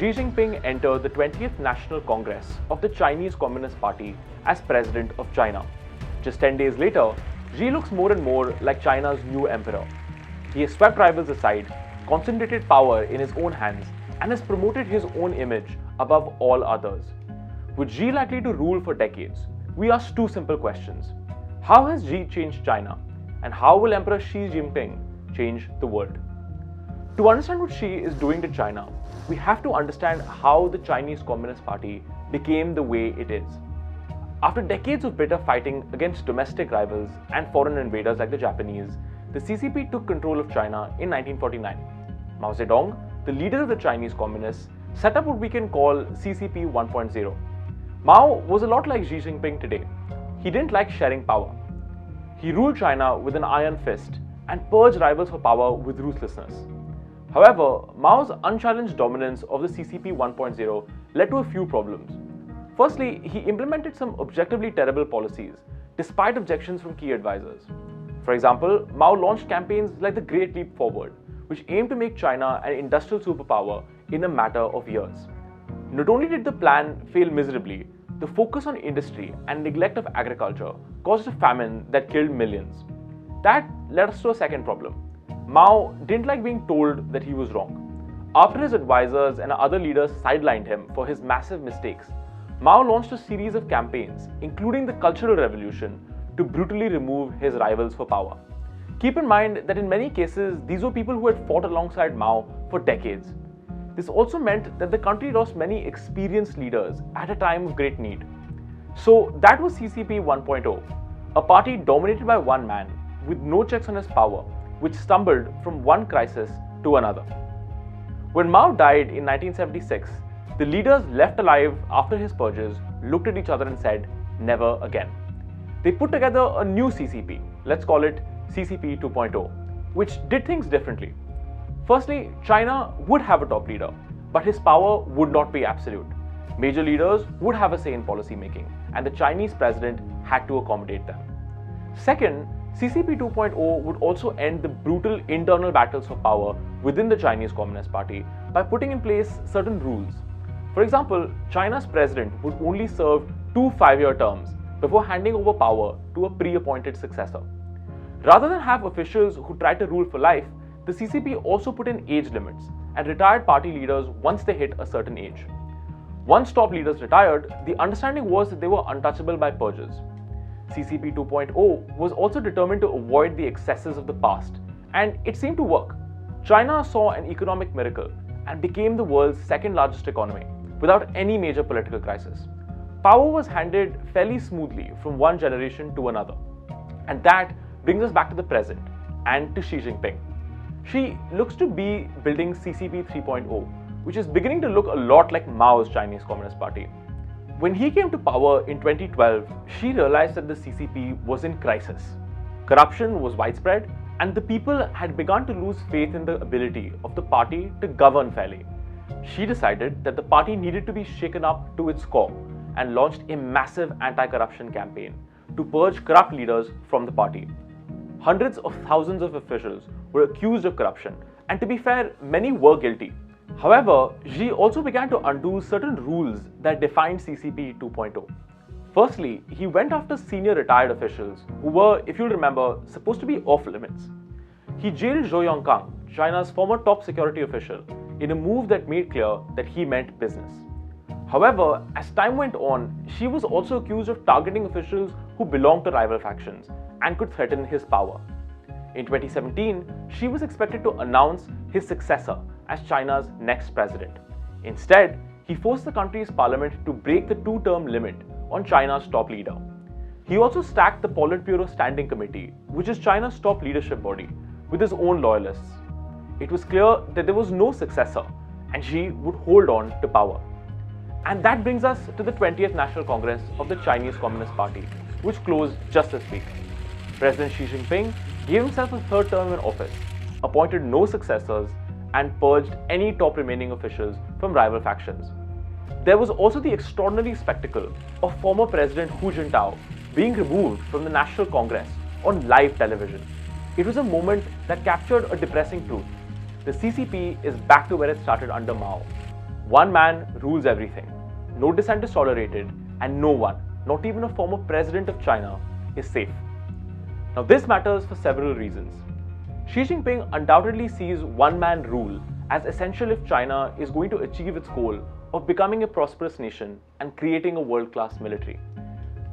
Xi Jinping entered the 20th National Congress of the Chinese Communist Party as President of China. Just 10 days later, Xi looks more and more like China's new emperor. He has swept rivals aside, concentrated power in his own hands, and has promoted his own image above all others. With Xi likely to rule for decades, we ask two simple questions. How has Xi changed China? And how will Emperor Xi Jinping change the world? To understand what Xi is doing to China, we have to understand how the Chinese Communist Party became the way it is. After decades of bitter fighting against domestic rivals and foreign invaders like the Japanese, the CCP took control of China in 1949. Mao Zedong, the leader of the Chinese Communists, set up what we can call CCP 1.0. Mao was a lot like Xi Jinping today. He didn't like sharing power. He ruled China with an iron fist and purged rivals for power with ruthlessness. However, Mao's unchallenged dominance of the CCP 1.0 led to a few problems. Firstly, he implemented some objectively terrible policies, despite objections from key advisors. For example, Mao launched campaigns like the Great Leap Forward, which aimed to make China an industrial superpower in a matter of years. Not only did the plan fail miserably, the focus on industry and neglect of agriculture caused a famine that killed millions. That led us to a second problem. Mao didn't like being told that he was wrong. After his advisors and other leaders sidelined him for his massive mistakes, Mao launched a series of campaigns, including the Cultural Revolution, to brutally remove his rivals for power. Keep in mind that in many cases, these were people who had fought alongside Mao for decades. This also meant that the country lost many experienced leaders at a time of great need. So that was CCP 1.0, a party dominated by one man with no checks on his power, which stumbled from one crisis to another. When Mao died in 1976, the leaders left alive after his purges looked at each other and said, never again. They put together a new CCP, let's call it CCP 2.0, which did things differently. Firstly, China would have a top leader, but his power would not be absolute. Major leaders would have a say in policy making, and the Chinese president had to accommodate them. Second, CCP 2.0 would also end the brutal internal battles for power within the Chinese Communist Party by putting in place certain rules. For example, China's president would only serve 2 5-year terms before handing over power to a pre-appointed successor. Rather than have officials who tried to rule for life, the CCP also put in age limits and retired party leaders once they hit a certain age. Once top leaders retired, the understanding was that they were untouchable by purges. CCP 2.0 was also determined to avoid the excesses of the past, and it seemed to work. China saw an economic miracle and became the world's second largest economy without any major political crisis. Power was handed fairly smoothly from one generation to another. And that brings us back to the present and to Xi Jinping. Xi looks to be building CCP 3.0, which is beginning to look a lot like Mao's Chinese Communist Party. When he came to power in 2012, Xi realized that the CCP was in crisis. Corruption was widespread, and the people had begun to lose faith in the ability of the party to govern fairly. Xi decided that the party needed to be shaken up to its core and launched a massive anti-corruption campaign to purge corrupt leaders from the party. Hundreds of thousands of officials were accused of corruption, and to be fair, many were guilty. However, Xi also began to undo certain rules that defined CCP 2.0. Firstly, he went after senior retired officials who were, if you'll remember, supposed to be off limits. He jailed Zhou Yongkang, China's former top security official, in a move that made clear that he meant business. However, as time went on, Xi was also accused of targeting officials who belonged to rival factions and could threaten his power. In 2017, Xi was expected to announce his successor as China's next president. Instead, he forced the country's parliament to break the 2-term limit on China's top leader. He also stacked the Politburo Standing Committee, which is China's top leadership body, with his own loyalists. It was clear that there was no successor, and Xi would hold on to power. And that brings us to the 20th National Congress of the Chinese Communist Party, which closed just this week. President Xi Jinping gave himself a 3rd term in office, appointed no successors, and purged any top remaining officials from rival factions. There was also the extraordinary spectacle of former President Hu Jintao being removed from the National Congress on live television. It was a moment that captured a depressing truth. The CCP is back to where it started under Mao. One man rules everything. No dissent is tolerated, and no one, not even a former president of China, is safe. Now, this matters for several reasons. Xi Jinping undoubtedly sees one-man rule as essential if China is going to achieve its goal of becoming a prosperous nation and creating a world-class military.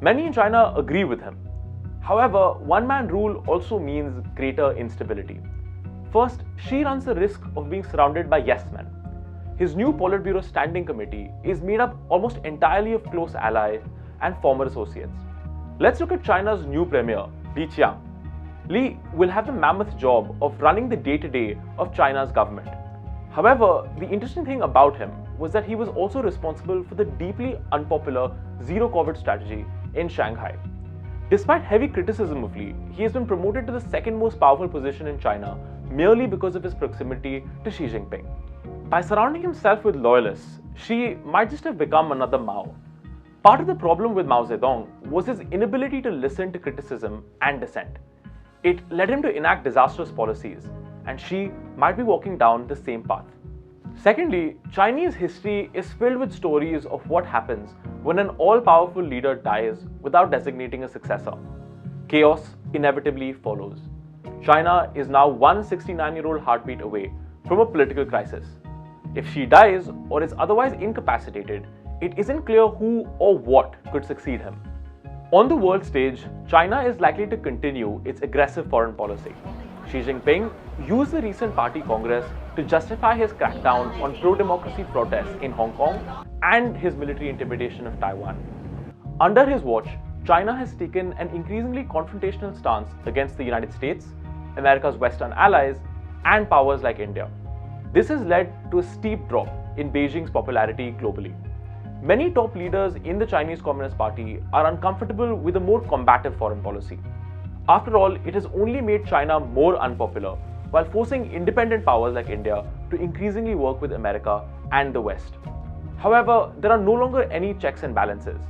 Many in China agree with him. However, one-man rule also means greater instability. First, Xi runs the risk of being surrounded by yes-men. His new Politburo Standing Committee is made up almost entirely of close allies and former associates. Let's look at China's new premier, Li Keqiang. Li will have the mammoth job of running the day-to-day of China's government. However, the interesting thing about him was that he was also responsible for the deeply unpopular zero-COVID strategy in Shanghai. Despite heavy criticism of Li, he has been promoted to the second most powerful position in China merely because of his proximity to Xi Jinping. By surrounding himself with loyalists, Xi might just have become another Mao. Part of the problem with Mao Zedong was his inability to listen to criticism and dissent. It led him to enact disastrous policies, and Xi might be walking down the same path. Secondly, Chinese history is filled with stories of what happens when an all-powerful leader dies without designating a successor. Chaos inevitably follows. China is now one 69-year-old heartbeat away from a political crisis. If Xi dies or is otherwise incapacitated, it isn't clear who or what could succeed him. On the world stage, China is likely to continue its aggressive foreign policy. Xi Jinping used the recent party congress to justify his crackdown on pro-democracy protests in Hong Kong and his military intimidation of Taiwan. Under his watch, China has taken an increasingly confrontational stance against the United States, America's Western allies, and powers like India. This has led to a steep drop in Beijing's popularity globally. Many top leaders in the Chinese Communist Party are uncomfortable with a more combative foreign policy. After all, it has only made China more unpopular while forcing independent powers like India to increasingly work with America and the West. However, there are no longer any checks and balances.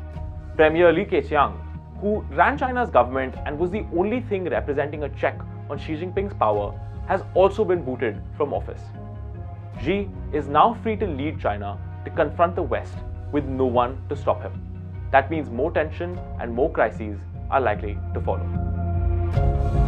Premier Li Keqiang, who ran China's government and was the only thing representing a check on Xi Jinping's power, has also been booted from office. Xi is now free to lead China to confront the West with no one to stop him. That means more tension and more crises are likely to follow.